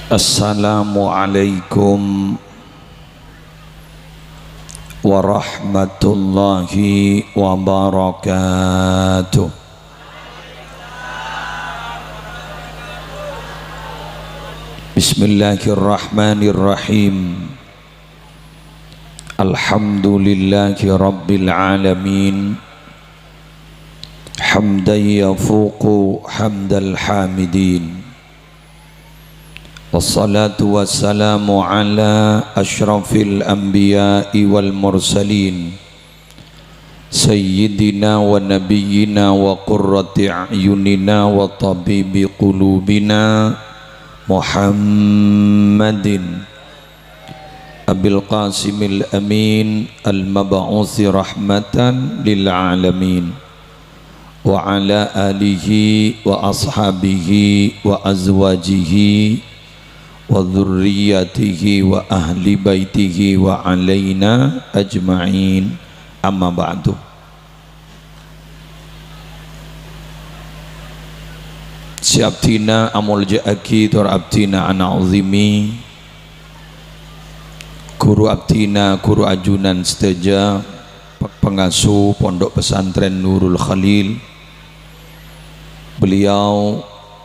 Assalamualaikum warahmatullahi wabarakatuh. Bismillahirrahmanirrahim. Alhamdulillahi rabbil alamin. Hamdan yafuqu hamdal hamidin. Wassalatu wassalamu ala ashrafil anbiya'i wal mursalin Sayyidina wa nabiyyina wa qurrati a'yunina wa tabibi qulubina Muhammadin Abil Qasimil Amin Al-Mab'uthi rahmatan lil alamin wa ala alihi wa ashabihi wa azwajihi wa dzurriyyatihi wa ahli baitihi wa alaina ajma'in, amma ba'du. Siabtina amul ja'aki tur abtina ana uzimi guru abtina guru ajunan seteja pengasuh pondok pesantren Nurul Khalil, beliau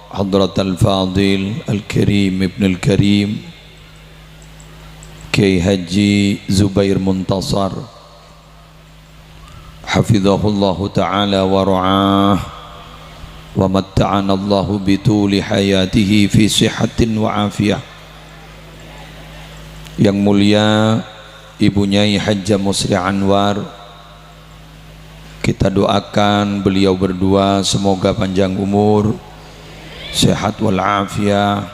Hadrat Al-Fadil Al-Karim Ibn Al-Karim Kiai Haji Zubair Muntasar hafizahullahu ta'ala wa ra'ah wa matta'ana Allahu bituli hayatihi fi sihatin wa afiyah. Yang mulia Ibu Nyai Hajjah Musri Anwar, kita doakan beliau berdua semoga panjang umur, sehat walafiat,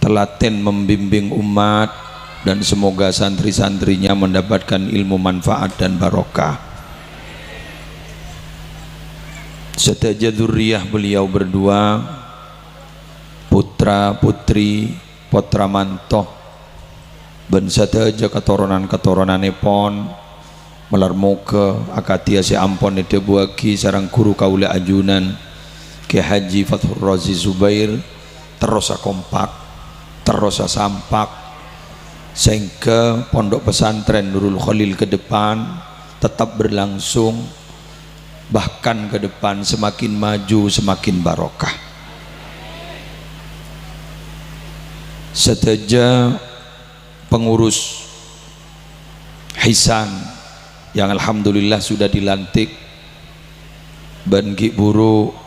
telaten membimbing umat, dan semoga santri-santrinya mendapatkan ilmu manfaat dan barokah. Seteja dzurriyah beliau berdua, putra putri potra mantoh ben seteja keturunan-keturunanipun melarmuke akatia si ampon itu buaki sarang guru kaula ajunan Kiai Haji Fathur Razi Zubair terus kompak, terus sampak, sehingga pondok pesantren Nurul Khalil ke depan tetap berlangsung, bahkan ke depan semakin maju semakin barokah. Seteja pengurus Hisan yang alhamdulillah sudah dilantik Bangi Buru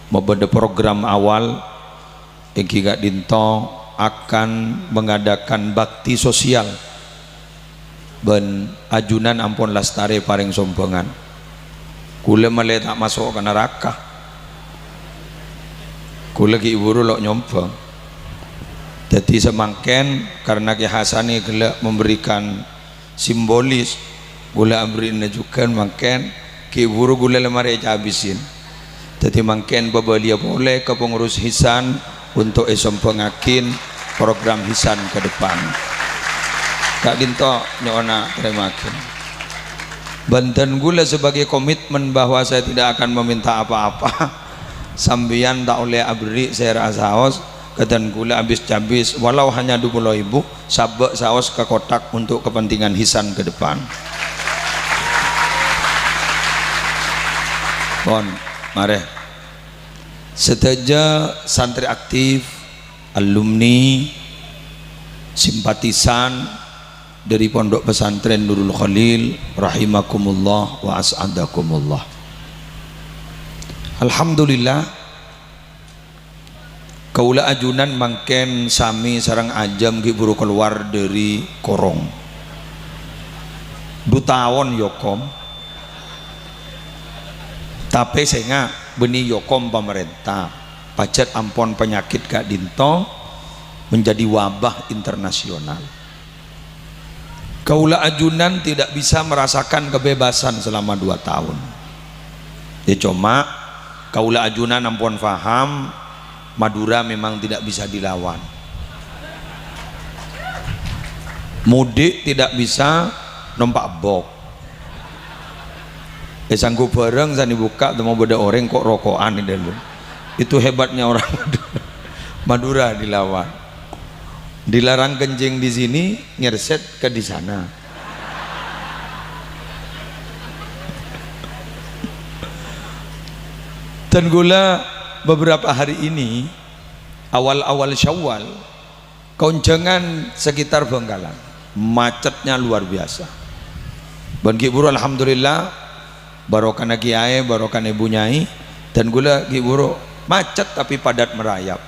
membeda program awal Eki Gak Dinto akan mengadakan bakti sosial ben ajunan ampun lastare paring sombongan kula malah tak masuk ke neraka, kula Ki Buru lok nyombong. Jadi semangken karena Ki Hasani gelak memberikan simbolis gula amrina juga mangken Ki Buru gula lemari habisin. Jadi mangken babalia boleh ke pengurus Hisan untuk esompengakin program Hisan ke depan. Kak Dinto nyona terima kasih. Banten gula sebagai komitmen bahwa saya tidak akan meminta apa-apa. Sambian tak oleh abri saya rasa haus kedan gula habis cabis walau hanya 20.000 sabek saus ke kotak untuk kepentingan Hisan ke depan. Bon, mari. Seteja santri aktif, alumni, simpatisan dari pondok pesantren Nurul Khalil, rahimakumullah wa as'adakumullah. Alhamdulillah, kaula ajunan mangken sami sarang ajam Ki Buru keluar dari korong. 2 tahun yokom. Tapi saya beni yokom pemerintah pacet ampon penyakit Kak Dinto menjadi wabah internasional. Kaula ajunan tidak bisa merasakan kebebasan selama 2 tahun. Ya cuma kaula ajunan ampun faham Madura memang tidak bisa dilawan. Mudik tidak bisa numpak bok. Sanggup bareng sani buka temu beda orang kok rokokan ini dulu. Itu hebatnya orang Madura dilawan. Dilarang kencing di sini, nyerset ke di sana. Dan gula beberapa hari ini awal-awal Syawal konjangan sekitar Bengkalan macetnya luar biasa. Dan Giburu alhamdulillah barokana kiai, barokana ibu nyai, dan gula Giburu macet tapi padat merayap.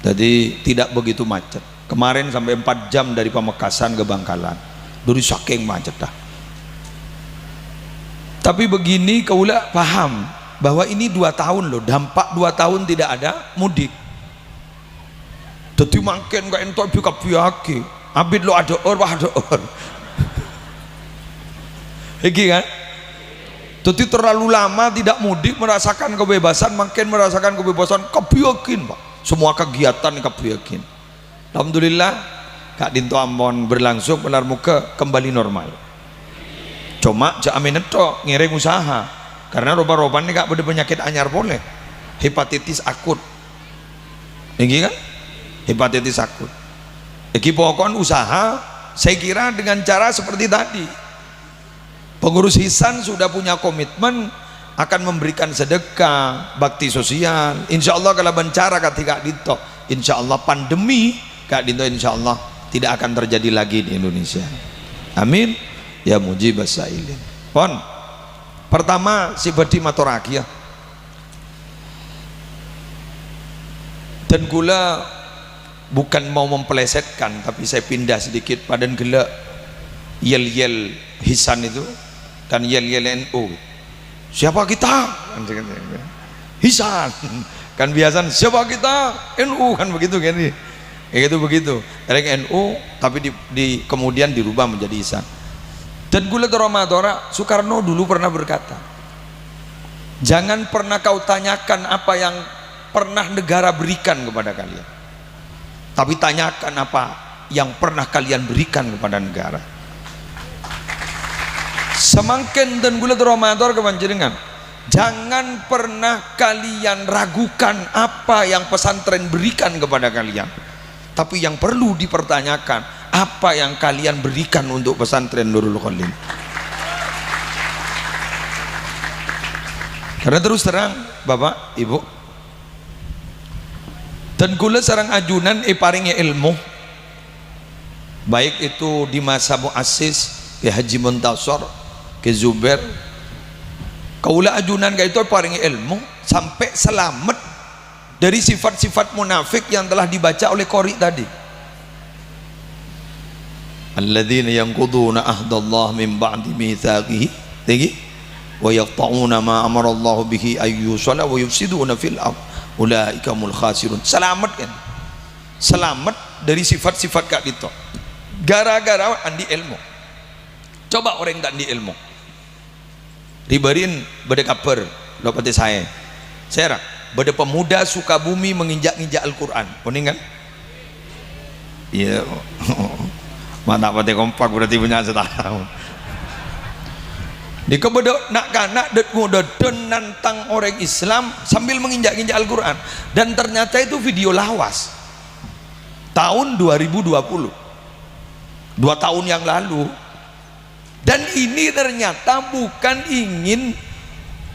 Jadi tidak begitu macet. Kemarin sampai 4 jam dari Pamekasan ke Bangkalan. Dari saking macet dah. Tapi begini kaula paham bahwa ini 2 tahun loh, dampak 2 tahun tidak ada mudik. Jadi makin gak entok bika-biki. Abid lo ada or, ada or. Iki kan? Jadi terlalu lama tidak mudik, merasakan kebebasan, makin merasakan kebebasan, kebiakin Pak. Semua kegiatan kebiakin. Alhamdulillah Kak Dinto Ambon berlangsung benar muka kembali normal. Cuma jamin itu ngiring usaha karena roba-roba ini gak ada penyakit anyar boleh, hepatitis akut ini kan, hepatitis akut. Iki pokoknya usaha saya kira dengan cara seperti tadi. Pengurus Hisan sudah punya komitmen akan memberikan sedekah, bakti sosial. Insya Allah kalau bencara ketika Dinto, insya Allah pandemi Kak Dinto insya Allah tidak akan terjadi lagi di Indonesia. Amin ya mujibas sailin. Pon pertama si badi maturaki ya. Dan gula bukan mau mempelesetkan, tapi saya pindah sedikit padan gela yel-yel Hisan itu kan yel-yel NU. Siapa kita? Hisan kan biasa siapa kita? NU kan begitu kan. Itu begitu. Dari NU tapi kemudian dirubah menjadi Hisan. Dan gula Romadora Soekarno dulu pernah berkata, jangan pernah kau tanyakan apa yang pernah negara berikan kepada kalian, tapi tanyakan apa yang pernah kalian berikan kepada negara. Semakin dan gula Romador kepanjenengan, jangan pernah kalian ragukan apa yang pesantren berikan kepada kalian, tapi yang perlu dipertanyakan apa yang kalian berikan untuk pesantren Nurul Khalil. Karena terus terang Bapak Ibu, dan kula sarang ajunan paringi ilmu, baik itu di masa muassis ke Haji Muntasor ke Zubair, kaula ajunan kayak itu paringi ilmu sampai selamat dari sifat-sifat munafik yang telah dibaca oleh Qori tadi. Alladzina yanquduna ahdallah min ba'di mitsaqihi tinggi wa yaqta'una ma amara Allah bihi ayyusala wa yufsiduna fil ardh ulaika humul khasirun. Selamat kan, selamat dari sifat-sifat kak itu gara-gara andi ilmu. Coba orang tak andi ilmu ribarin bade kaper lo pati saya bade pemuda Sukabumi menginjak-injak Al-Quran kuning kan iya. Mana pati kompak berarti punya setahun di kebedok nak kanak dat muda dan nantang orang Islam sambil menginjak-injak Al-Quran, dan ternyata itu video lawas tahun 2020, 2 tahun yang lalu. Dan ini ternyata bukan ingin,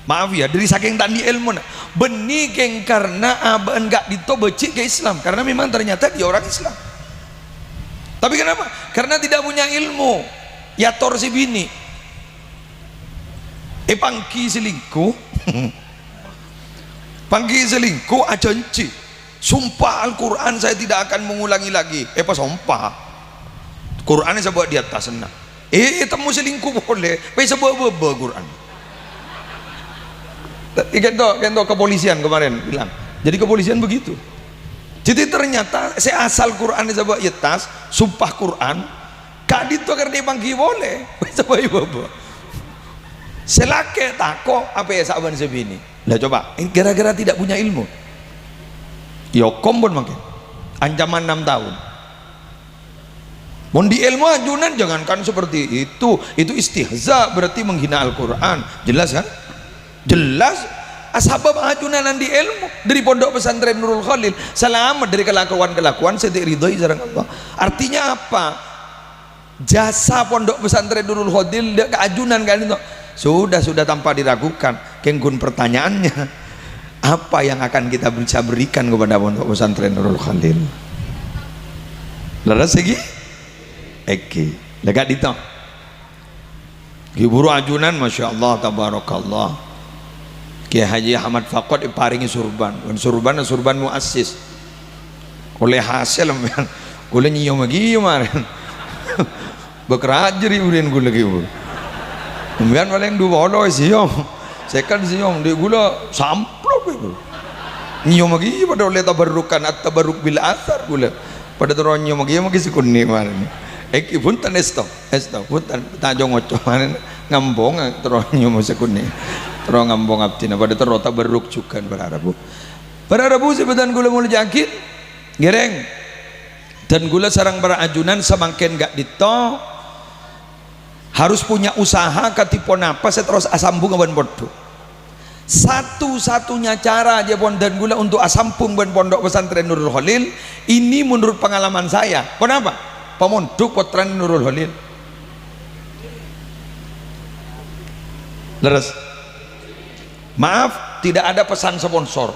maaf ya, dari saking tandi ilmu benih geng karena abang enggak ditobecik ke Islam, karena memang ternyata dia orang Islam. Tapi kenapa? Karena tidak punya ilmu. Ya tor si bini. Pangki selingkuh. Pangki selingkuh ajanci. Sumpah Al-Quran saya tidak akan mengulangi lagi. Apa sumpah? Qurannya saya buat di atas sana. Temu selingkuh boleh. Saya buat Quran. Kento kepolisian kemarin bilang. Jadi kepolisian begitu. Jadi ternyata saya asal Quran coba yetas, sumpah Quran, kadit to karena panggi boleh, coba ibu, selake tako apa ya sahabat sebini, lah coba, gara-gara tidak punya ilmu, yo kompon makin, ancaman 6 tahun, mau di ilmu ajunan jangankan seperti itu istihza berarti menghina Al-Quran, jelas kan? Jelas. ashabab ajunan di ilmu dari pondok pesantren Nurul Khalil selamat dari kelakuan-kelakuan sedek ridhoi sareng Allah. Artinya apa? Jasa pondok pesantren Nurul Khalil dia keajunan kan itu sudah tanpa diragukan. Kengkun pertanyaannya, apa yang akan kita bisa berikan kepada pondok pesantren Nurul Khalil? Leres lagi? Eki lega dito giburu ajunan Masya Allah tabarakallah. Kiai Haji Ahmad Faqat paringi surban surban muassis oleh hasil boleh nyium lagi kemarin bekerajeri urin gue lagi kemudian paling duaolo siom second siom di gula samplok itu nyium lagi pada oleh tabarukan atau tabaruk bil asar gula pada terus nyium lagi sikuni kemarin. Eki punten esto punten tajong oco ngambong terus nyomo sekuni terus ngambong abdina pada terus tabarruk juga berarabu sebetan gula mulai jakit gereng dan gula sarang para ajunan semakin gak dito harus punya usaha katipon apa terus asambung ban pondok satu-satunya cara aja dan gula untuk asampung ban pondok pesantren Nurul Khalil ini menurut pengalaman saya. Kenapa? Pemondok potran Nurul Khalil leres maaf tidak ada pesan sponsor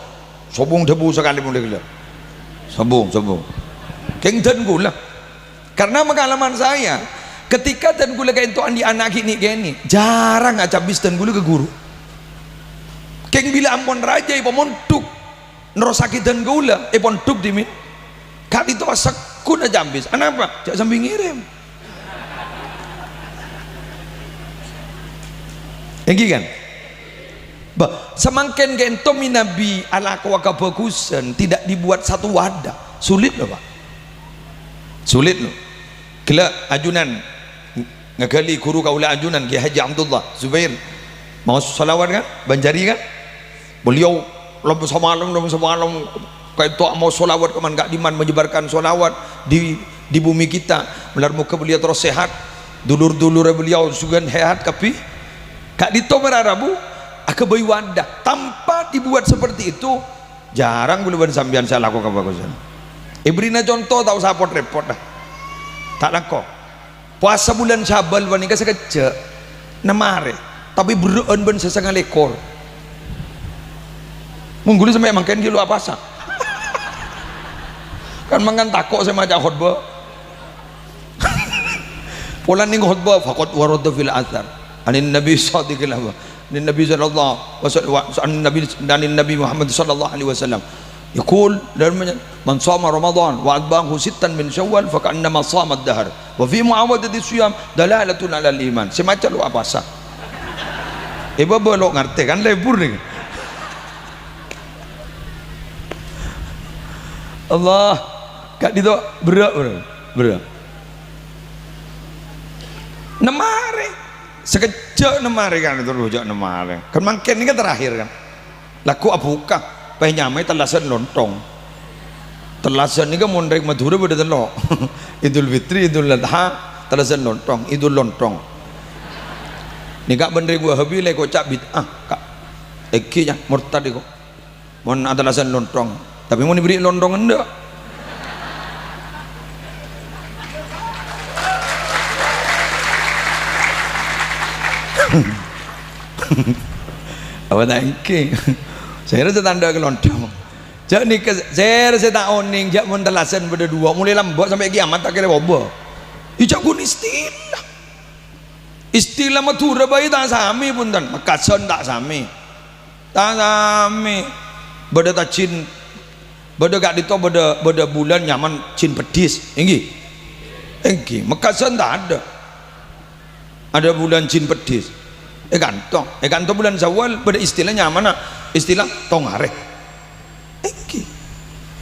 sobung debu sekali mulai gila sobung keng dan gula karena pengalaman saya ketika dan gula kayak itu andi anak ini gini jarang aja habis dan gula ke guru keng bila ampun raja pemondok nerosaki dan gula pondok dimin kak itu asak kuna jambis, kenapa? Jangan sambil ngirim. Enggi kan? Semakin gento minabi ala kawabagusan tidak dibuat satu wadah, sulit loh Pak. Sulit loh. Kela ajunan ngagali guru kaula ajunan Kiai Haji Abdullah Zubair mau salawat kan? Banjari kan? Beliau lomba semalam kayak itu mau solawat keman gak diman menyebarkan solawat di bumi kita melar muka beliau terus sehat dulur-dulur beliau sugan sehat tapi kak dito merarabu akabai wadah tanpa dibuat seperti itu jarang boleh sambian saya lakukan bagusan ibrina contoh tahu sapot repot dah tak laku puasa bulan Syawal wanika sekejap nemare tapi beruan ben sesengah lekor mengguli sampai makan kilo apa sah kan mangan takok sama macam khutbah pola ning khutbah faqat warada fil athar anin nabi shadiqil hawa nin nabi sallallahu nabi Muhammad sallallahu alaihi wasallam yaqul man shama ramadan wa adbahu sittan min syawal fa ka'annama shama ad-dahr wa fi muawadati siyam dalalatun ala al-iman semacam lu apa sah ibu belok ngerti kan lebur nih Allah kak dito berat nemare sekejap nemare kan itu rujak nemare kan makin ini kan terakhir kan laku abuka pengen nyamai telasan lontong telasan ini kan mondrek Madura pada telok Idul Fitri Idul Adha telasan lontong Idul lontong ini kak bener gua hobi lek kocak bid'ah kak eki ya murtad kok mau telasan lontong tapi mau diberi lontong enggak apa tak ingin saya rasa tanda kelontong jadi ni saya rasa tak oning jak mentelasan berdua mulai lambok sampai kiamat tak kira bobo ijak gun istilah Madura bayi tak sami pun dan Makassar tak sami beda tak cin beda gak dito beda bulan nyaman cin pedis inggi Makassar tak ada bulan cin pedis gantong bulan Syawal pada istilahnya mana istilah tongare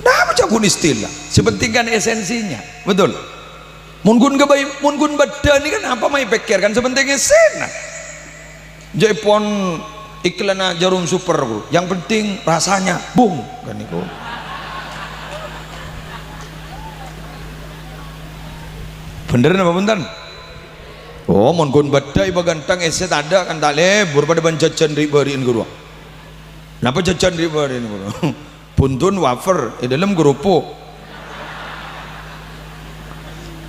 nah macam pun istilah sepentingkan esensinya betul mungkin beda ini kan apa mai pikir kan sepentingnya sen Jepon iklan jarum super bro yang penting rasanya bung kan itu bener apa punten oh mungkin beda iba gantang eset ada kan tak lebur pada banjajan ribariin guru Napa jajan riba ini bro? Buntun wafer di dalam kerupuk,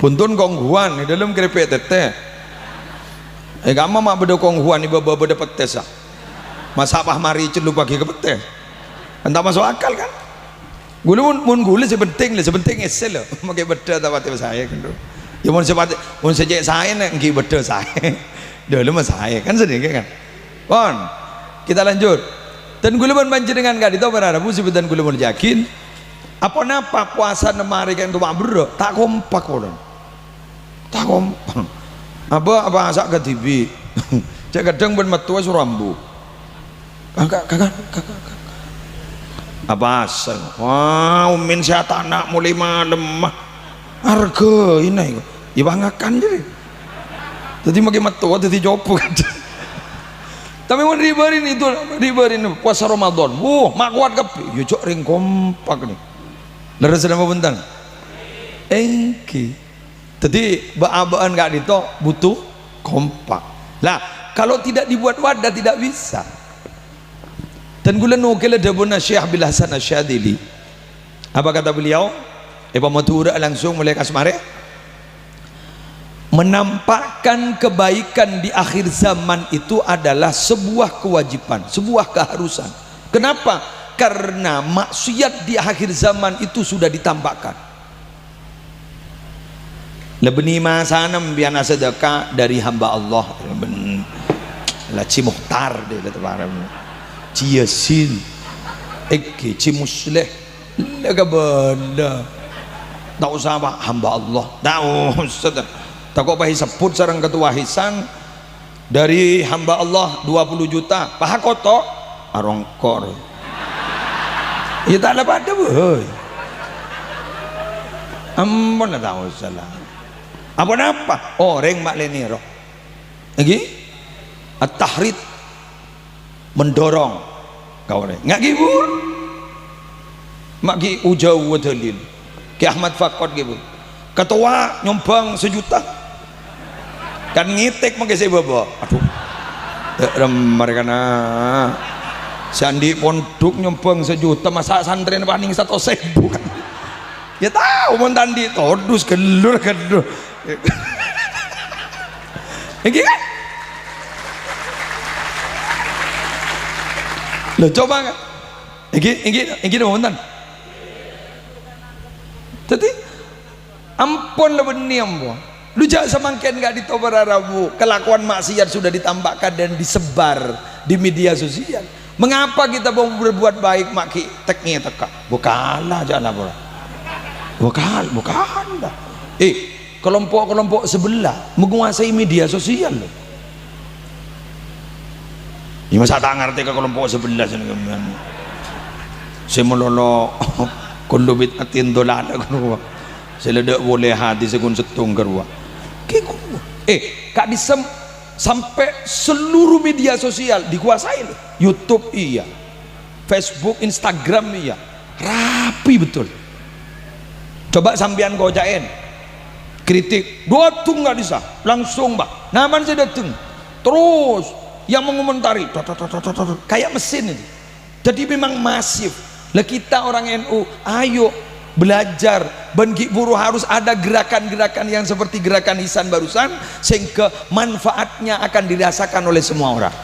buntun kongguan di dalam keripik teteh. Kamu mak beda kongguan ibu beda petes ah. Masa apa mari celup pagi ke petes? Entah masuk akal kan? Gula mun gula sebenting esel loh. Makai beda tahu saya kan. Ya mun sejak saya nak ngi beda saya. Dulu mas saya kan sedikit kan. Pon, kita lanjut. Dan gula pun banjir dengan gak itu berharap sebutan gula pun yakin apa napa puasa nemari kan tuh bro tak kompak orang tak kompak apa asak ke TV cek kadang ben metu surambu kakak apa asal wah umin saya anak mulai malam mah harga ini ya bangakan jadi makin metu jadi jopo kan. Tapi mau ribarin itu ribarin puasa Ramadan. Mak kuat kepi. Yo cok ring kompak nih. Leres nama bentang. Engki. Jadi baabaan gak dito butuh kompak. Lah kalau tidak dibuat wadah tidak bisa. Dan gula nukil ada buna Syekh Bil Hasan Asyadili. Apa kata beliau? Pematura langsung mulai kasmare. Menampakkan kebaikan di akhir zaman itu adalah sebuah kewajiban, sebuah keharusan. Kenapa? Karena maksiat di akhir zaman itu sudah ditampakkan. Lebeni masanam biana sedekah dari hamba Allah. La ci muhtar de tebaram. Ci yasin. Ekki ci musleh. Lega benda. Tak usah hamba Allah. Tak usah. Tak kok pahi sebut sarang ketua hisan dari hamba Allah 20 juta paha koto arongkor ya tak ada pada boy ampun lah tahu salah apa orang mak leniro lagi at-tahrid mendorong kau orang nggak gibur mak gi ujau dalil ki Ahmad Fakot gibur ketua nyombang 1 juta kan ngitik pakai saya bawa aduh mereka na sandi pondok nyombang 1 juta masa santri paling 1.000 kan ya tahu mau tandi todus gelur ini kan lo coba kan ini mau nonton jadi ampun lah benih ampun lu jangan semangkin gak ditobar arabu kelakuan maksiat sudah ditampakkan dan disebar di media sosial. Mengapa kita mau berbuat baik maki teknya teka bukanlah jangan apa bukan dah kelompok-kelompok sebelah menguasai media sosial loh ini masa tak ngerti ke kelompok sebelah saya melolo kondobit atin dolada saya tidak boleh hati sekun setung kerwa kak sampai seluruh media sosial dikuasai loh. YouTube iya, Facebook, Instagram iya, rapi betul. Coba sampean gojain kritik doatung nggak bisa langsung bah naman saya datang terus yang mengomentari kayak mesin ini jadi memang masif lah kita orang NU ayo belajar bagi buruh harus ada gerakan-gerakan yang seperti gerakan Ihsan barusan sehingga manfaatnya akan dirasakan oleh semua orang.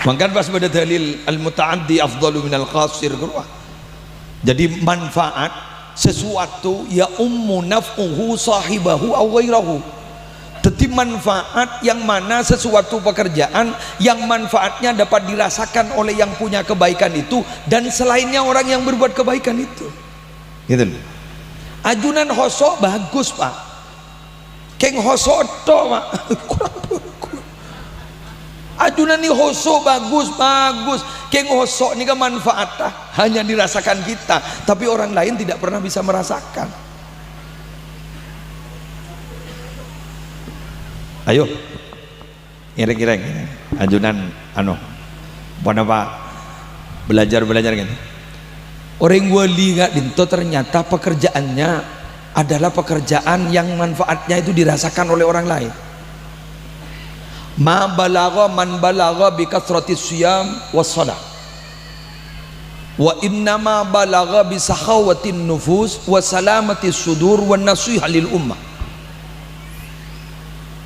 Maka pas pada dalil al-muta'addi afdalu minal qasir gerwah. Jadi manfaat sesuatu ya ummu naf'uhu sahibahu aw ghairahu. Jadi manfaat yang mana sesuatu pekerjaan yang manfaatnya dapat dirasakan oleh yang punya kebaikan itu dan selainnya orang yang berbuat kebaikan itu gitu. Ajunan hoso bagus pak keng hoso to pak ajunan ini hoso bagus keng hoso ini kan manfaatnya hanya dirasakan kita tapi orang lain tidak pernah bisa merasakan. Ayo kira-kira ajunan apa belajar gini orang wali nggak dinto ternyata pekerjaannya adalah pekerjaan yang manfaatnya itu dirasakan oleh orang lain. ma balagha man balagha bi kathrati siyam was salat wa innama balagha bi sakhawatin nufus wa salamati sudur wa nasiha lil ummah.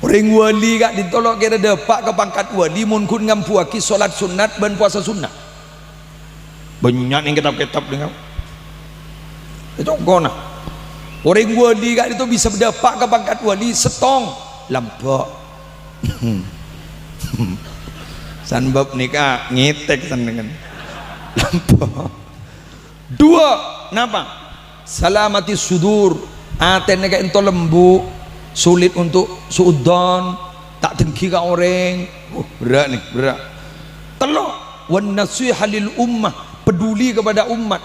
Orang wali gak ditolak kira depak ke pangkat wali mun kun ngampuaki salat sunat dan puasa sunnah. Banyak yang kitab-kitab dengar. Itu gona. Orang wali gak itu bisa berdapat ke pangkat wali setong lampak. Sanbab nikah ngitek san dengan lampak. Dua, napa? Salamati sudur. Aten nek ento lembu, sulit untuk suudon, tak dengki ka orang. Berat nih, berat. Telok wan nasiha lil ummah, peduli kepada umat.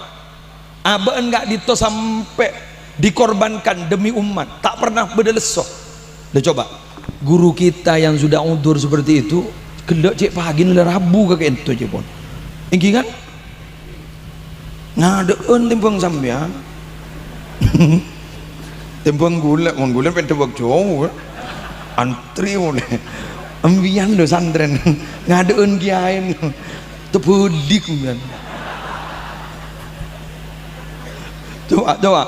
Aba enggak dito sampai dikorbankan demi umat, tak pernah bedelesoh. Udah coba guru kita yang sudah udur seperti itu gelek cek pagi nila Rabu ke ento cek pun inggi kan ngadeun timbang sampean timbang gula pen tebak jauh antri oleh ambian lo santren ngadeun kiai tebudik kemudian coba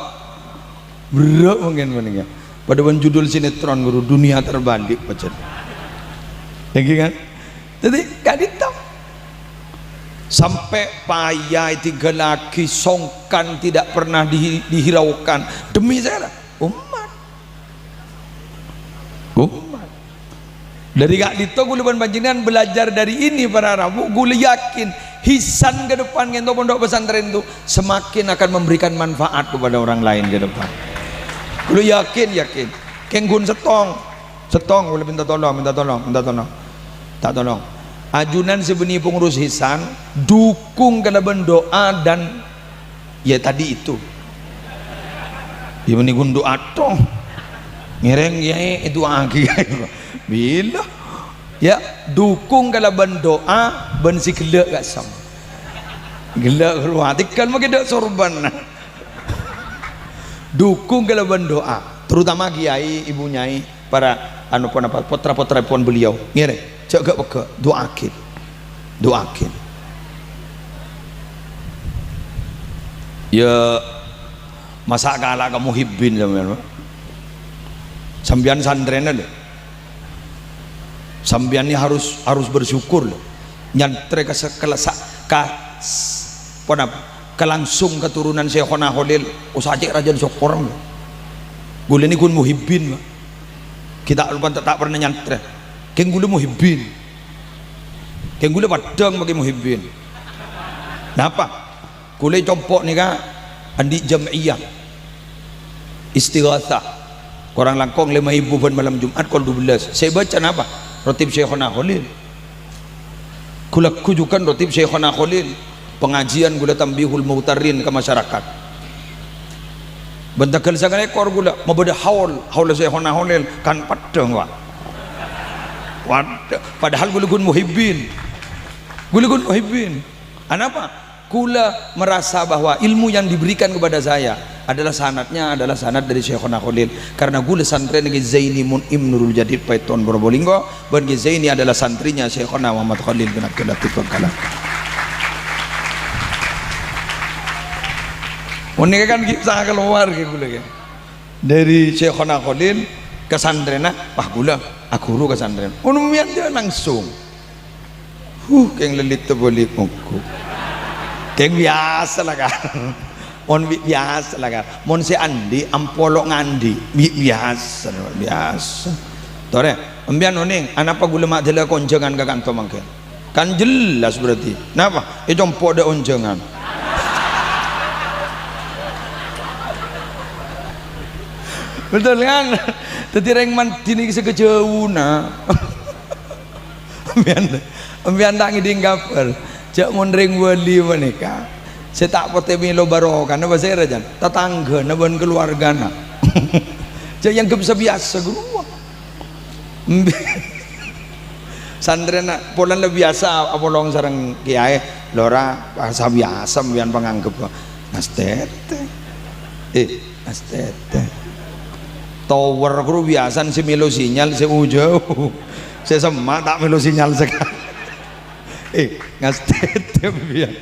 berat mungkin ya. Pada judul sinetron guru dunia terbalik macam lagi kan. Jadi gak ditang sampai payah tiga laki songkan tidak pernah dihiraukan demi saya umat dari gak ditang gula panjenengan belajar dari ini para rabu gula yakin hisan ke depan ngento pondok pesantren itu semakin akan memberikan manfaat kepada orang lain ke depan. Lu yakin kenggun setong boleh minta tolong tak tolong ajunan sebeni pengurus hisan dukung kalaban doa dan ya tadi itu dia menigun doa tong ngereng ya itu lagi bila ya dukung kalaban doa ben si gelek gak sam gelek ruatikan makin sorban dukung kalaban doa terutama kiai ibu nyai para potra-potra pun beliau ngere jaga peka doakin ya masa kalah kamu hibbin sambian santren deh sambian ini harus bersyukur loh nyantre kelangsung keturunan Syekhona Khalil usajik Rajan Syokor gula ini kun muhibbin kita lupa tak pernah nyantre keng gula muhibbin keng gula padang bagi muhibbin kenapa gula compok nih kak andi jam'iyah istighatsah korang langkong 5.000 ban malam Jumat kol 12 saya baca apa rotib Syekhona Khalil gula kujukan rotib Syekhona Khalil pengajian gula tambihul muhtarin ke masyarakat bentakal sangat ekor gula mau beda haul Syekhona Khalil kan padang wak padahal gula gun muhibbin kenapa gula merasa bahwa ilmu yang diberikan kepada saya adalah sanadnya adalah sanad dari Syekhona Khalil karena gula santri negi Zaini Mun'im Nurul Jadid Paiton Probolinggo bagi Zaini adalah santrinya Syekhona Muhammad Khalil bin Abdul Latif Bangkalan. Ini kan kita keluar gitu dari Syekhona Khalil ke santrenah wah gula guru ke santren unumian dia langsung keng lelit terbalik muku keng biasa lah kan biasa lah kan mon si Andi ampolok ngandi biasa tore ambian oning anapa gula mak dela konjengan ke kantong mangke kan jelas berarti kenapa itu empok ada onjengan betul kan tadi reng mantini sekejauh na ambian tak ngiding kapal jak mon reng wali menikah saya tak pote milo barokah na bahasa rajan tetangga na ban keluarga na jak yang bisa biasa gua santren polan lebih biasa apolong sareng kiai lora bahasa biasa ambian panganggep astete astete tower kru biasan si milo sinyal si jauh saya semak tak melu sinyal sekali. Ngastet pian.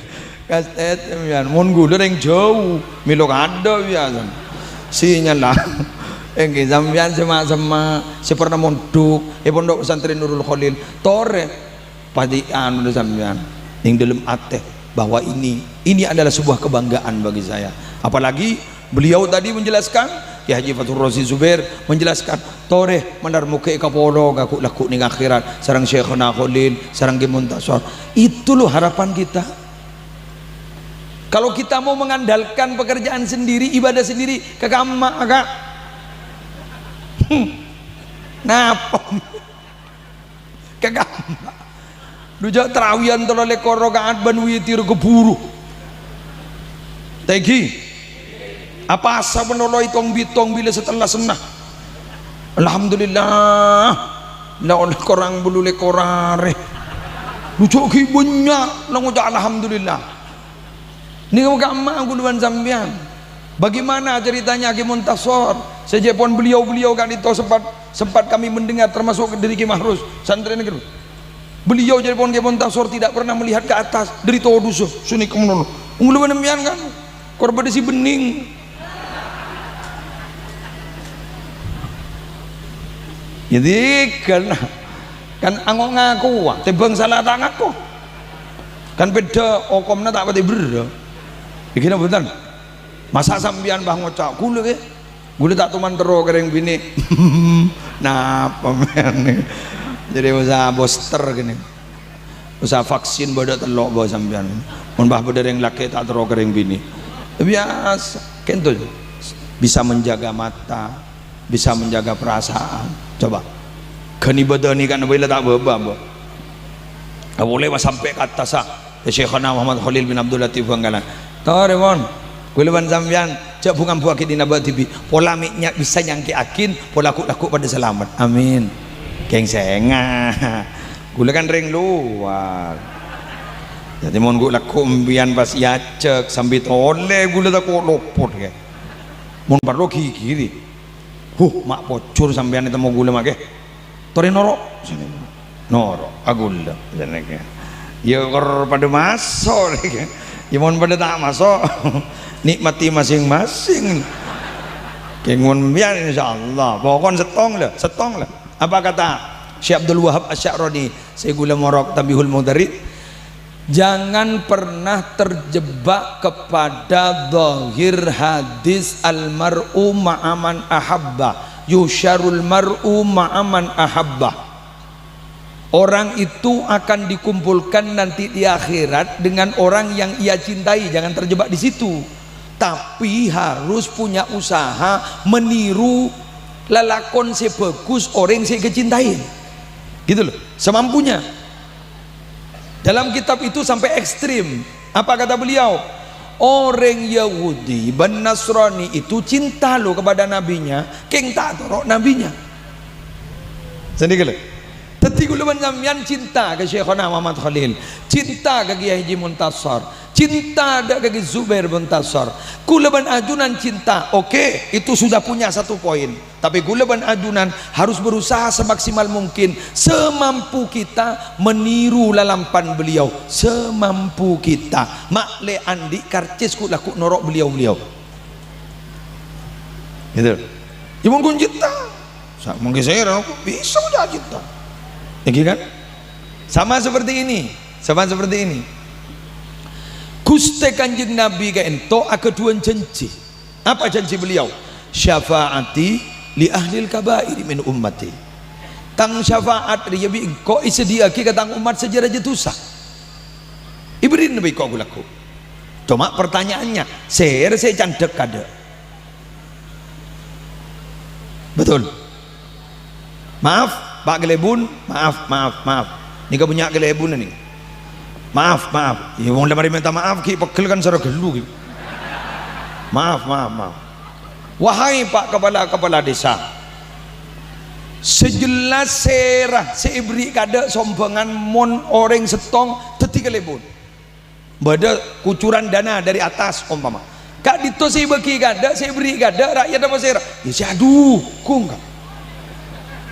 Ngastet pian. Mun gula yang jauh, melu kada pian. Sinyal lah. Nggih sampeyan semak-semak, saya pernah mondok, pondok pesantren Nurul Khalil. Tore padi anu sampeyan ning dalam ate bahwa ini adalah sebuah kebanggaan bagi saya. Apalagi beliau tadi menjelaskan, Ki Haji Fathur Razi Zubair menjelaskan, tore mandar muke kapolo gaku laku ning akhirat sareng Syekhuna Khalil sareng Ki Muntasor. Itu loh harapan kita. Kalau kita mau mengandalkan pekerjaan sendiri, ibadah sendiri, kagak emak agak napa kagak dujak terawian tolole korogaat ban witir keburu tegi apa asa menoloi tong bitong bila setelah senah alhamdulillah la oleh korang bulule korare dujak ki banyak nang ucap alhamdulillah ni kagak emak aku duan sampean. Bagaimana ceritanya Ki Muntasor? Sejapun beliau kan itu sempat kami mendengar, termasuk dari Ki Mahrus santri negeri. Beliau jadi Ki Muntasor tidak pernah melihat ke atas dari toduso suni kemunono. Unggulan demikian kan korban si bening. Jadi kan angok ngaku tebang salah tangaku. Kan beda okomna tak pati ber. Bikin betul. Masa sampean bah ngocak gula ke gula tak tuman tero kering bini napa men jadi usaha booster gini usaha vaksin bodoh telok bawa sampean mun bah bodoh yang laki tak tero kering bini biasa kentul bisa menjaga mata bisa menjaga perasaan coba kani bodoh ni kan bila tak beba boleh sampai ke atas Syekhana Muhammad Khalil bin Abdul Latif Bangkalan Toremon Kulaban sampean cak bungan buah kini nabat TV pola miknya bisa nyangki akin pola laku pada selamat amin keng senga gula kan ring luar jadi mon gula kumbian pas yacek sambit oleh gula tak kok lopot ke mon perlu kiri mak pocur sampean itu mau gula make tori norok norok agul jane ke ya kor pada masuk ke ya mon pada tak masuk nikmati masing-masing kengun biar insyaallah pokoknya setong lah apa kata Syekh Abdul Wahab Asy-Sya'rani saya gula morok Tabihul Mudarid jangan pernah terjebak kepada zahir hadis almar'u ma'aman ahabba yusyarul mar'u ma'aman ahabba. Orang itu akan dikumpulkan nanti di akhirat dengan orang yang ia cintai. Jangan terjebak di situ. Tapi harus punya usaha meniru lalakon sebagus orang yang kecintain. Gitu loh, semampunya. Dalam kitab itu sampai ekstrim. Apa kata beliau? Orang Yahudi dan Nasrani itu cinta loh kepada nabinya, keng tak torok nabinya. Sendiri loh. Teti kulaban sampeyan cinta ke Syekhona Muhammad Khalil, cinta ke Kiai Haji Muntasor, cinta ke Kiai Zubair Muntasor. Kulaban ajunan cinta, oke, itu sudah punya satu poin. Tapi kulaban ajunan harus berusaha semaksimal mungkin, semampu kita meniru lalampan beliau, semampu kita. Mak le andi karcis ku laku norok beliau-beliau. Gitu. Ibu kun cinta, mungkin saya bisa udah cinta. Ya kan? Sama seperti ini, Gusti Kanjeng Nabi ka ento akeduan janji. Apa janji beliau? Syafaati li ahlil kabair min ummati. Tang syafaat dia bi ko isediaki ka tang umat sejarah jetusa. Ibrin nabi ko gulaku. Cuma pertanyaannya, saya candek kada. Betul. Maaf Pak Gelebun, maaf. Ini punya Gelebun ini. Maaf. Ya wong lemari minta maaf ki pegel kan sara gelu ki. Maaf. Wahai Pak kepala desa. Sejelas serah seibri kada sombongan mon orang setong teti Gelebun. Bada kucuran dana dari atas umpama. Kak dito saya bagi kada, saya beri kada rakyat apa serah. Ya aduh, kung.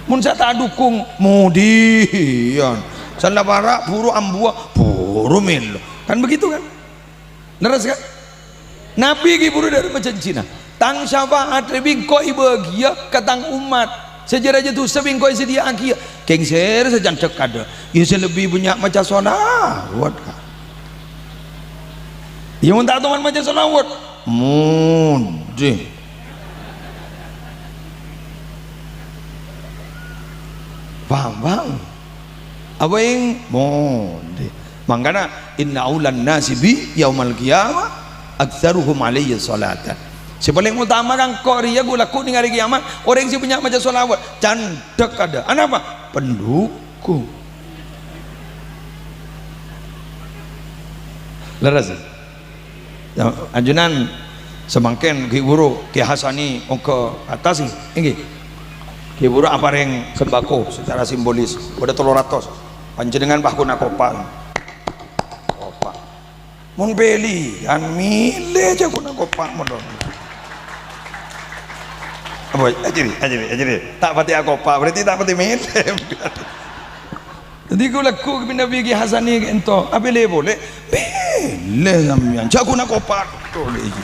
mun saya tak dukung mudian salah para buru ambua buru mil kan begitu kan leres kan Nabi ki buru dari macam Cina tang syafaat lebih koi bagia katang umat sejarah tu sebing koi sedia akia kengser sejan cek ada ia lebih banyak macam solawat ia mun tak teman macam solawat mudi paham apa yang mudi makanya inna aulan nasi bi yaumal qiyamah aktsaruhum alayhi salatan sepaling utama kan korea gula kuning hari kiamat orang yang punya macam solawat candek ada apa pendukung leras ajunan semangken ki buru ki hasani ke atas ini ki buru apa yang sembako secara simbolis udah 300 panjenengan bahkuna kopal mun beli kan milih aja kuna kopak modal apa aja tak pati kopak berarti tak pati milih jadi aku laku Nabi ki hasani ento apa boleh pilih sampean jak kuna kopak to lagi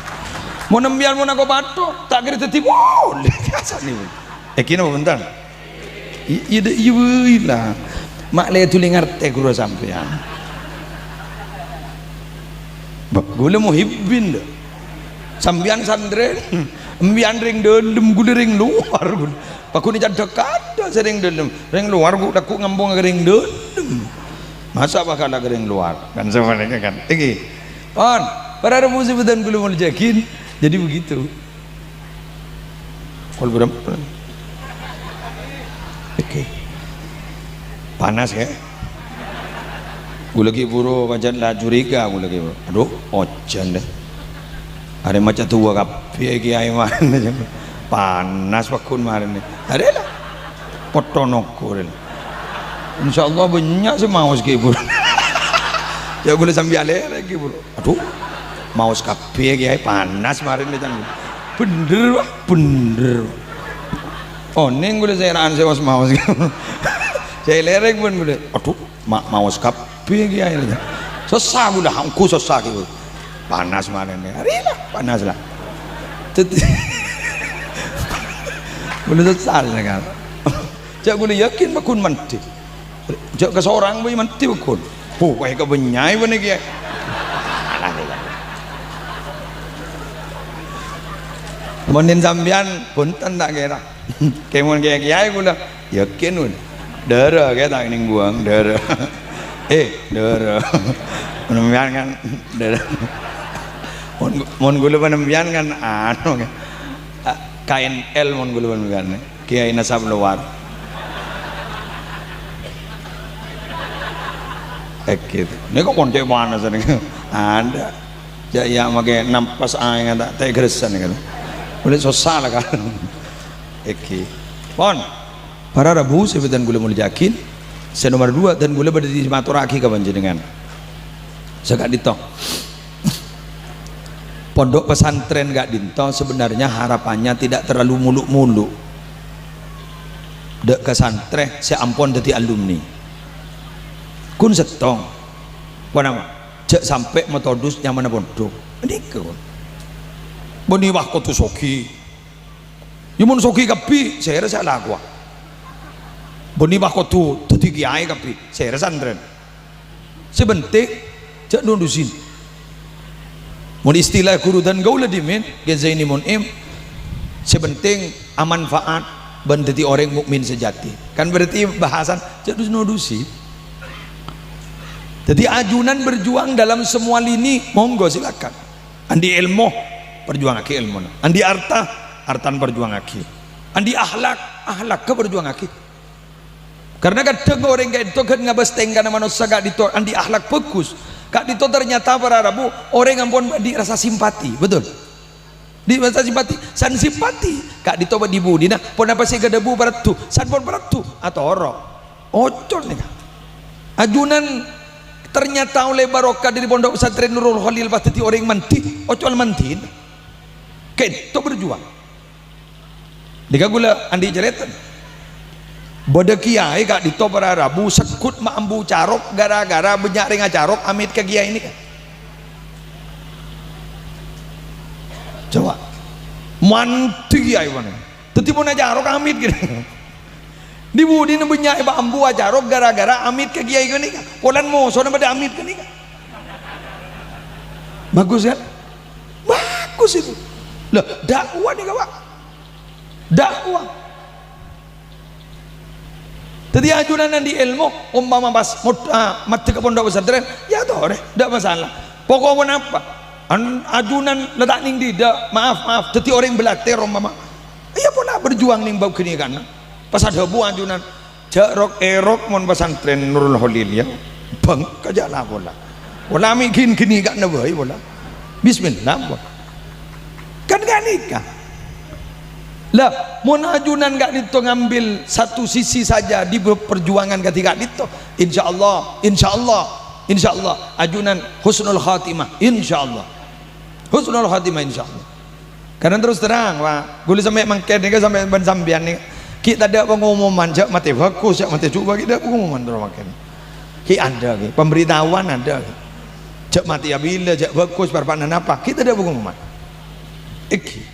mau nembian mau kopak to tak kira teti boleh hasani kina bentar ide ilah mak le tuli ngarte guru sampean gula muhibbin sambian sandren ambian ring dalam gula ring luar paku ni cadak ada sering dalam ring luar gula aku ngambung ring dalam masa bakal ring luar kan sama mereka kan tinggi on para musibah dan gula muljakin jadi begitu kalau berapa oke panas ya gue lagi buru macam lah curiga gue lagi buru aduh ojan deh ada macam tua kapi kiai mana panas waktu kemarin nih ada lah potonoko insyaallah banyak sih mau sekali buru ya gue sambil aler lagi buru aduh mau kapi kiai panas kemarin nih jangan bener oh neng gue saya was mau saya lereng pun gue aduh mau kapi piye airnya susah udah aku susah gitu panas kemarin ya hari lah panas lah boleh susah kan jak gue yakin bakun mati jak ke seorang boleh mati bakun kayak kebenyai bener kia monin sambian punten tak kira kemon kayak kiai gue yakin udah darah kayak tak ning buang darah darah penembian kan darah mon gula penembian kan anu kan KNL mon gula penembian kiai nasab luar gitu ini kok konte mana sana ada ya makai nampas aing tak teh geresan kan boleh susah lah kan pon para rabu sebetan gula mulai yakin saya nomor 2 dan gula berada di Maturaki kawan jenengan saya gak ditong pondok pesantren gak ditong sebenarnya harapannya tidak terlalu muluk-muluk dek kesantren saya ampun dari alumni kun setong apa cek sampai metodus nyaman pondok ini kan boni wah kotu soki yumun soki kapi saya rasa lagu boni bah kotu tadi kiai kapi saya santren sebentik cak nundusin mun istilah guru dan gaula dimin gezaini munim sebenting amanfaat bendeti orang mukmin sejati kan berarti bahasan cak nundusin jadi ajunan berjuang dalam semua lini monggo silakan andi ilmu perjuang aki ilmu andi hartan perjuang aki andi akhlak ke perjuang aki karena kadang orang kayak itu kan ngabas tengah manusia gak dito andi akhlak bagus kak dito ternyata para Rabu orang yang pun di rasa simpati betul di rasa simpati san simpati kak dito di budi nah pun apa sih gada bu beratu san pun beratu atau orang ocon nih ajunan ternyata oleh barokah dari pondok pesantren Nurul Khalil pasti orang manti ocon mantin kayak itu berjuang dika gula andi jeretan Bada kiai kak dito para Rabu sekut mak ambu carok gara-gara banyak ringa carok amit ke kiai ini kan. Coba manti kiai mana teti pun carok amit gitu di budi ni banyak iba ambu carok gara-gara amit ke kiai ini kan polan moso na pada amit kan kan bagus kan bagus itu lah dakwah nih kawan dakwah. Jadi ajunan di ilmu umpama pas mati ke pondok pesantren ya toh deh tidak masalah pokoknya apa ajunan letak ning tidak maaf jadi orang belater umpama iya pun berjuang ning bau kini kan pas ada bu ajunan jarok erok mon pesantren Nurul Holil ya bang kerja lah bola mikin kini gak nabai bola bismillah kan gak nikah lah mau ajunan gak dito ngambil satu sisi saja di perjuangan ketika dito insyaallah ajunan husnul khatimah insyaallah husnul khatimah insyaallah karena terus terang pak gue sampai mangken nih sampai ban sambian nih kita ada pengumuman jak mati bagus jak mati coba kita pengumuman terus makin ki ada ki pemberitahuan ada jak mati ya bila jak bagus berpanan apa kita ada pengumuman iki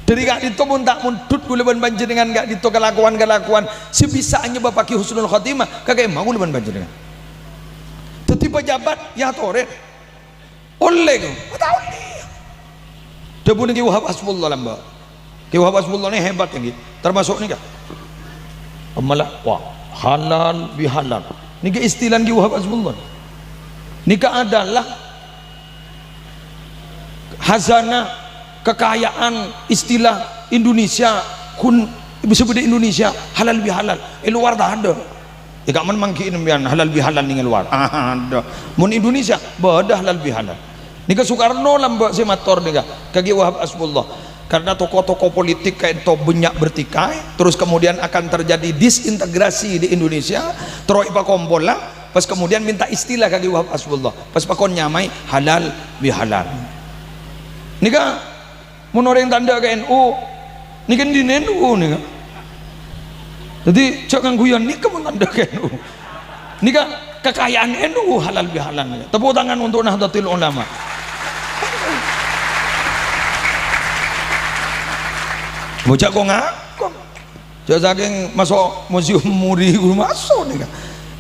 dari gak dito pun tak mundut guleban banjir dengan gak dito kelakuan sebisanya bapak ki husnul khatimah kagak mau guleban banjir dengan tetapi pejabat ya tore oleh tahu nih debu nih Wahab Hasbullah lamba ki Wahab Hasbullah ini hebat yang gitu termasuk nih kak malah wah halal bihalal nih ke istilah ki Wahab Hasbullah nikah adalah hazana kekayaan istilah Indonesia kun disebut Indonesia halal bihalal luar tak ada ya gak mangkiin bian halal bihalal ning luar ada mun Indonesia beda halal bihalal nika Soekarno lambak semator nika kaki Wahab Hasbullah karena tokoh-tokoh politik kayak itu banyak bertikai terus kemudian akan terjadi disintegrasi di Indonesia terus ipa kompola pas kemudian minta istilah kaki Wahab Hasbullah pas pakon nyamai halal bihalal nika mun orang tanda ke NU ini kan di NU nih kan jadi jangan guyon ini kamu tanda ke NU ini kan kekayaan NU halal bihalal tepuk tangan untuk Nahdlatul Ulama bocah kok ngakon jangan saking masuk museum muri masuk nih kan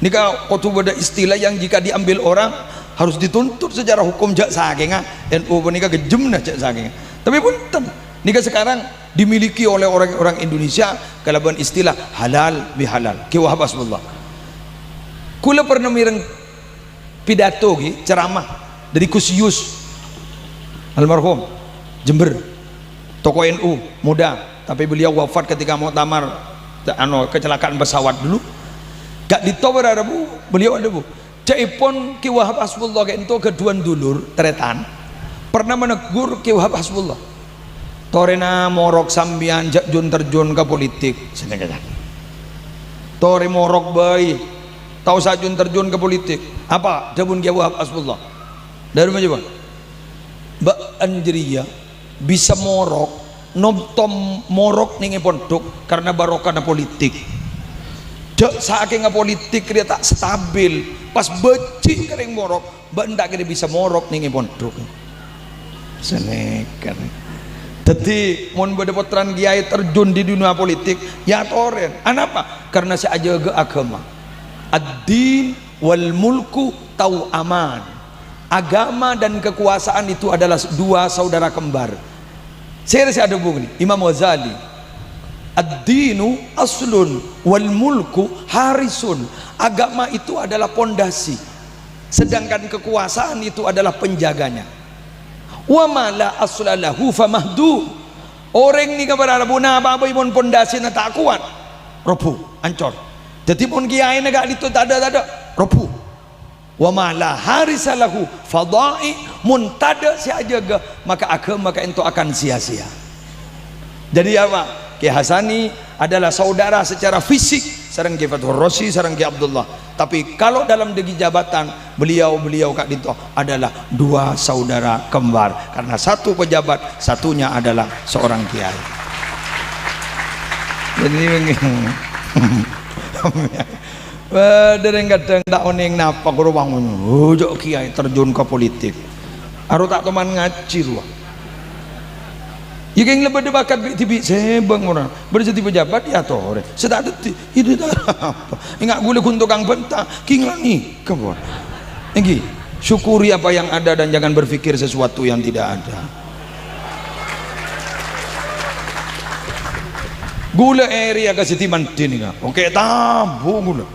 ini kan kotu beda istilah yang jika diambil orang harus dituntut secara hukum jak saking NU menikah kejem nah jak saking tapi punten nikah sekarang dimiliki oleh orang-orang Indonesia kalaban istilah halal bihalal ki Wahab Hasbullah kula pernah mireng pidato ki ceramah dari Kusius almarhum Jember tokoh NU muda tapi beliau wafat ketika muktamar kecelakaan pesawat dulu gak ditower ada bu beliau ada bu jaipun ki Wahab Hasbullah kayak itu keduan dulur teretan pernah menegur ki Wahab Hasbullah torena morok sambian jak jun terjun ke politik senengnya tore morok bayi tahu sajun terjun ke politik apa dabun ki Wahab Hasbullah dari mana coba Mbak Anjriya bisa morok nonton morok nih pondok karena barokah politik jak saking politik dia tak stabil pas becik kering morok Mbak ndak kira bisa morok nih pondok senekan jadi mau berdepotran kiai terjun di dunia politik ya toren kenapa karena saya aja ke agama ad-din wal mulku tau aman agama dan kekuasaan itu adalah dua saudara kembar saya ada buku ini Imam Ghazali ad-dinu aslun wal mulku harisun agama itu adalah pondasi sedangkan kekuasaan itu adalah penjaganya wa ma la asla lahu famahdu orang ni kepada rabuna apa pun pondasi na tak kuat roboh ancor jadi pun kiai na gak itu tak ada roboh wa ma la harisalahu fadai mun tada si ajaga maka agama maka itu akan sia-sia jadi apa Ki Hasani adalah saudara secara fisik sareng Ki Fathur Rosi sareng Ki Abdullah tapi kalau dalam degi jabatan beliau kak Dito adalah dua saudara kembar karena satu pejabat satunya adalah seorang kiai jadi begini Dereng kadang tak oning napa karo wangun. Ojo kiai terjun ke politik. Aro tak teman ngaji ruang. Ya keng lebih bakat tibi sebang orang berjati pejabat ya tore. Sedak detik itu tak apa. Ingat gule kuntuk kang bentang kingangi kebon. Enggi syukuri apa yang ada dan jangan berpikir sesuatu yang tidak ada. Gula area kasih timan dini kan. Oke tabu gula.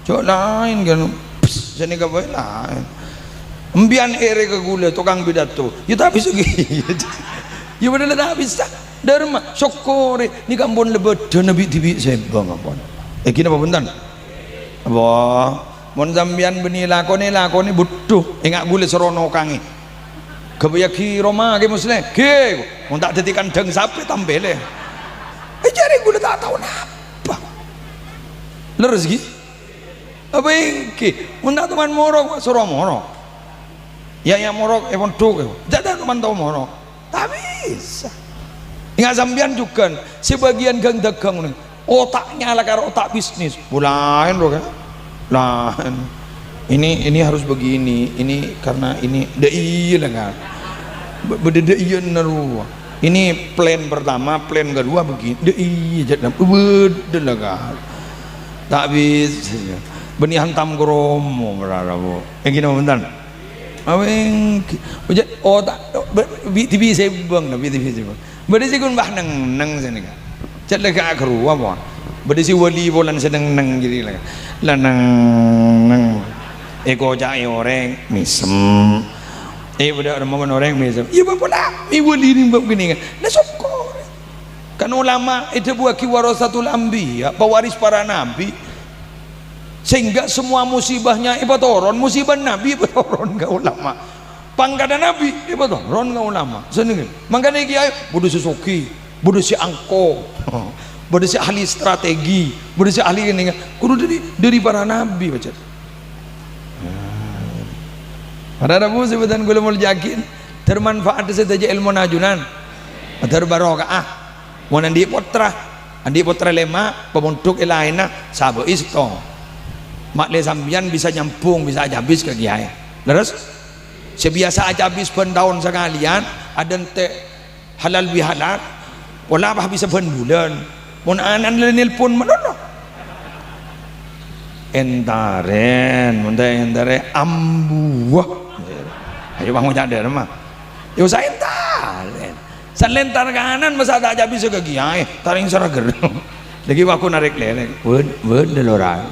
Cok lain kan, sini kapai lain. Embian ere ke gula tukang pidato, ya tak bisa gitu. Ya benar tak bisa. Dharma syukuri ni kampun lebih nabi tibi sebang apa. Kini apa bentan? Apa? Mon sambian beni lakoni butuh. Ingat gula serono kangi. Kebaya Roma ke muslim. Ke, mon tak detikan deng sapi tampile. Cari gula tak tahu apa. Leres gitu. Apa ingki mun tak teman morok suruh morok ya morok pondok jadi teman tahu morok tak bisa. Ingat sambian juga sebagian gang dagang otaknya lah karo otak bisnis bulain loh kan lain ini harus begini ini karena ini iya lah kan beda iya naruh ini plan pertama plan kedua begini iya jadi beda lah kan tak bisa benih hantam kromo berarabu yang gini bentar aweng tak tibi sebang nabi tibi sebang berdesi kun bah neng sini kan cat lega keru apa berdesi wali bolan sedang neng jadi lah neng eko cai orang misem budak orang orang misem iya bapak wali ni bab gini kan dah syukur kan ulama itu buat kiwarasatul anbiya pewaris para nabi sehingga semua musibahnya ibatoron musibah nabi ibatoron ke ulama pangkada nabi ibatoron ke ulama seneng makanya kiai budu susuki budu si angko budu si ahli strategi budu si ahli ini kudu dari para nabi baca para nabi sebutan gula mul yakin termanfaat saja ilmu najunan terbarokah mau andi potra lema pemuntuk ilaina sabo isto mak le sambian bisa nyampung bisa aja habis ke kiai terus sebiasa aja habis pen tahun sekalian ada ente halal bihalal wala apa bisa pen bulan mun anan nelpon manono entaren mun entare ambuah ayo bang mau cadar mah yo saya entaren salentar kanan masa tak aja bisa ke kiai taring serager lagi aku narik lelek bud delora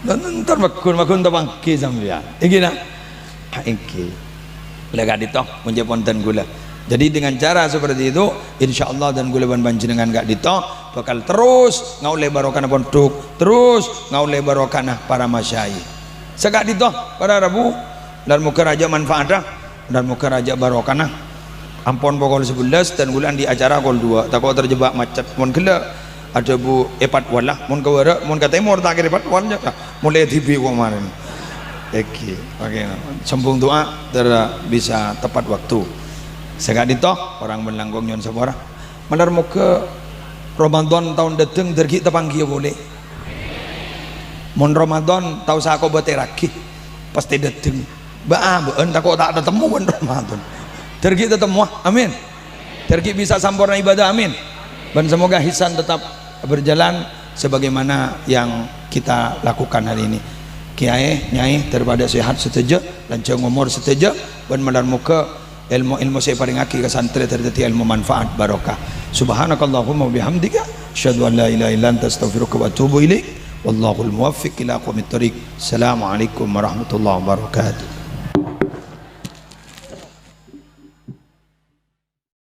dan ntar makun tabang ke sambian iki nak iki lega ditoh munje ponten gula jadi dengan cara seperti itu insyaallah dan gula ban panjenengan gak ditoh bakal terus ngaule barokah pondok terus ngaule barokah para masyayikh segak ditoh para rabu dan muka raja manfaatah dan muka raja barokah ampun pokok 11 dan bulan di acara kol 2 takut terjebak macet mun gila ada bu epat walah mun kawara mun ka timur tak kira epat walnya mulai TV kemarin oke sambung doa bisa tepat waktu segak ditoh orang melanggung nyon sabara malar muka Ramadan tahun datang dergi tepanggi boleh mun Ramadan tahu sa aku bateraki pasti datang beun takut tak ada temu mun Ramadan dergi tetemu amin dergi bisa sampurna ibadah amin dan semoga hisan tetap berjalan sebagaimana yang kita lakukan hari ini kiai nyai daripada sehat setuju lancar umur setuju dan melar muka ilmu saya paling aki ke santri terjadi ilmu manfaat barokah subhanakallahumma bihamdika asyhadu an la ilaha illa anta astaghfiruka wa atubu ilaik wallahul muwaffiq ila aqwamit thoriq assalamualaikum warahmatullahi wabarakatuh.